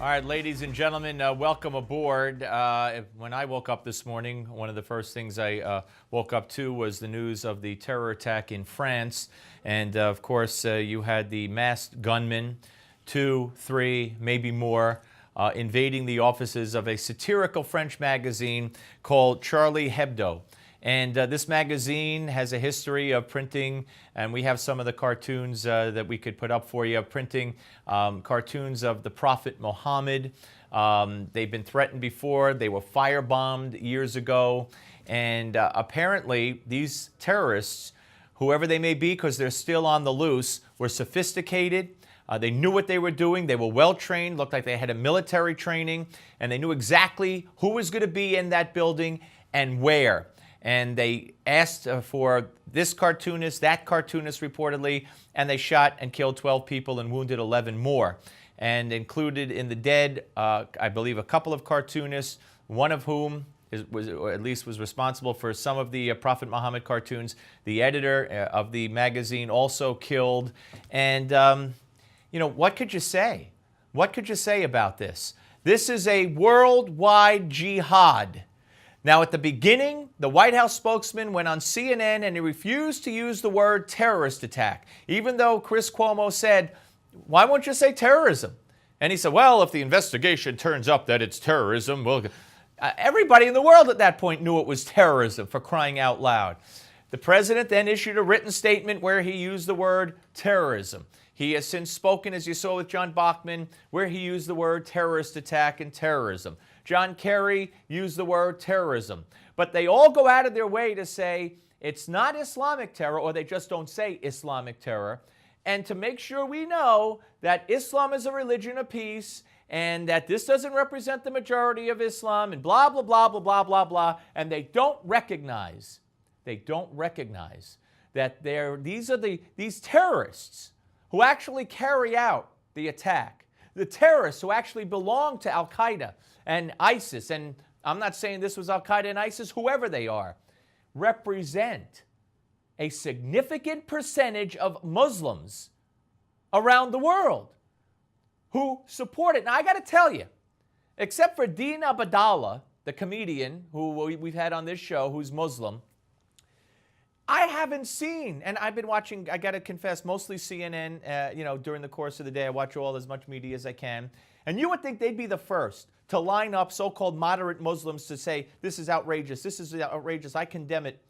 All right, ladies and gentlemen, welcome aboard. When I woke up this morning, one of the first things I woke up to was the news of the terror attack in France. And of course, you had the masked gunmen, 2, 3, maybe more, invading the offices of a satirical French magazine called Charlie Hebdo. And this magazine has a history of printing, and we have some of the cartoons that we could put up for you, printing cartoons of the Prophet Muhammad. They've been threatened before. They were firebombed years ago. And apparently, these terrorists, whoever they may be, because they're still on the loose, were sophisticated. They knew what they were doing. They were well-trained, looked like they had a military training, and they knew exactly who was going to be in that building and where. And they asked for this cartoonist, that cartoonist reportedly, and they shot and killed 12 people and wounded 11 more. And included in the dead, I believe, a couple of cartoonists, one of whom was, or at least was responsible for some of the Prophet Muhammad cartoons. The editor of the magazine also killed. And, you know, what could you say? What could you say about this? This is a worldwide jihad. Now, at the beginning, the White House spokesman went on CNN and he refused to use the word terrorist attack, even though Chris Cuomo said, why won't you say terrorism? And he said, well, if the investigation turns up that it's terrorism, well, everybody in the world at that point knew it was terrorism, for crying out loud. The president then issued a written statement where he used the word terrorism. He has since spoken, as you saw with John Bachman, where he used the word terrorist attack and terrorism. John Kerry used the word terrorism. But they all go out of their way to say it's not Islamic terror, or they just don't say Islamic terror. And to make sure we know that Islam is a religion of peace and that this doesn't represent the majority of Islam and blah, blah, blah, blah, blah, blah, blah. And they don't recognize that these terrorists who actually carry out the attack, the terrorists who actually belong to Al-Qaeda and ISIS, and I'm not saying this was Al-Qaeda and ISIS, whoever they are, represent a significant percentage of Muslims around the world who support it. Now, I got to tell you, except for Dean Abdallah, the comedian who we've had on this show, who's Muslim, I haven't seen, and I've been watching, I got to confess, mostly CNN, during the course of the day. I watch as much media as I can. And you would think they'd be the first to line up so-called moderate Muslims to say, this is outrageous, I condemn it.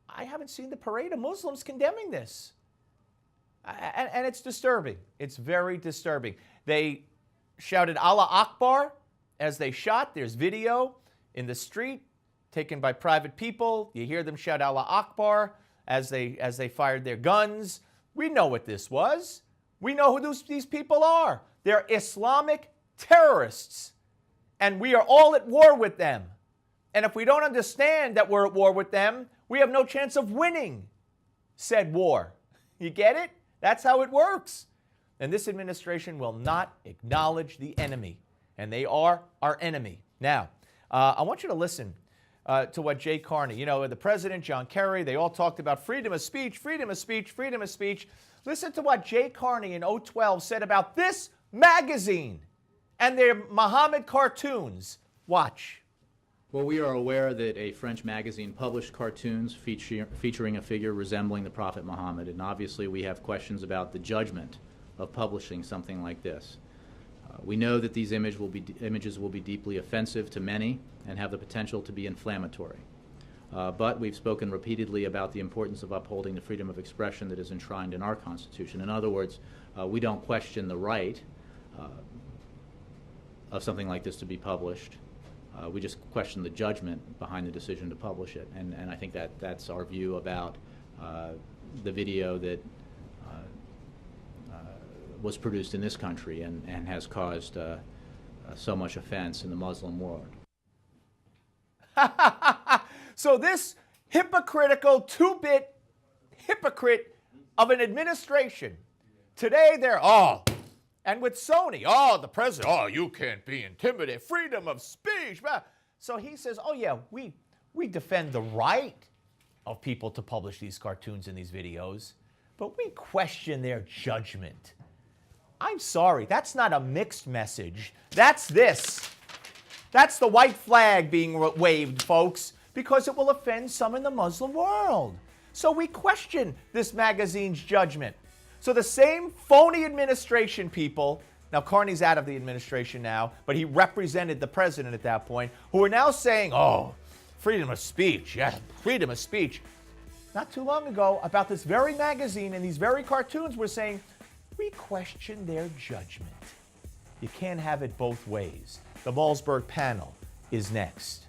I haven't seen the parade of Muslims condemning this. And it's disturbing. It's very disturbing. They shouted Allah Akbar as they shot. There's video in the street taken by private people. You hear them shout Allah Akbar as they fired their guns. We know what this was. We know who these people are. They're Islamic terrorists. And we are all at war with them. And if we don't understand that we're at war with them, we have no chance of winning said war. You get it? That's how it works. And this administration will not acknowledge the enemy. And they are our enemy. Now, I want you to listen to what Jay Carney, the president, John Kerry, they all talked about freedom of speech, freedom of speech, freedom of speech. Listen to what Jay Carney in 2012 said about this magazine and their Muhammad cartoons. Watch. Well, we are aware that a French magazine published cartoons featuring a figure resembling the Prophet Muhammad, and obviously we have questions about the judgment of publishing something like this. We know that these images will be deeply offensive to many and have the potential to be inflammatory. But we've spoken repeatedly about the importance of upholding the freedom of expression that is enshrined in our Constitution. In other words, we don't question the right of something like this to be published. We just question the judgment behind the decision to publish it. And I think that's our view about the video that was produced in this country and has caused so much offense in the Muslim world. So this hypocritical, two-bit hypocrite of an administration, today they're, and with Sony, the president, you can't be intimidated, freedom of speech. So he says, yeah, we defend the right of people to publish these cartoons and these videos, but we question their judgment. I'm sorry, that's not a mixed message. That's this. That's the white flag being waved, folks, because it will offend some in the Muslim world. So we question this magazine's judgment. So the same phony administration people, now Carney's out of the administration now, but he represented the president at that point, who are now saying, oh, freedom of speech, yeah, freedom of speech. Not too long ago, about this very magazine and these very cartoons were saying, we question their judgment. You can't have it both ways. The Malzberg panel is next.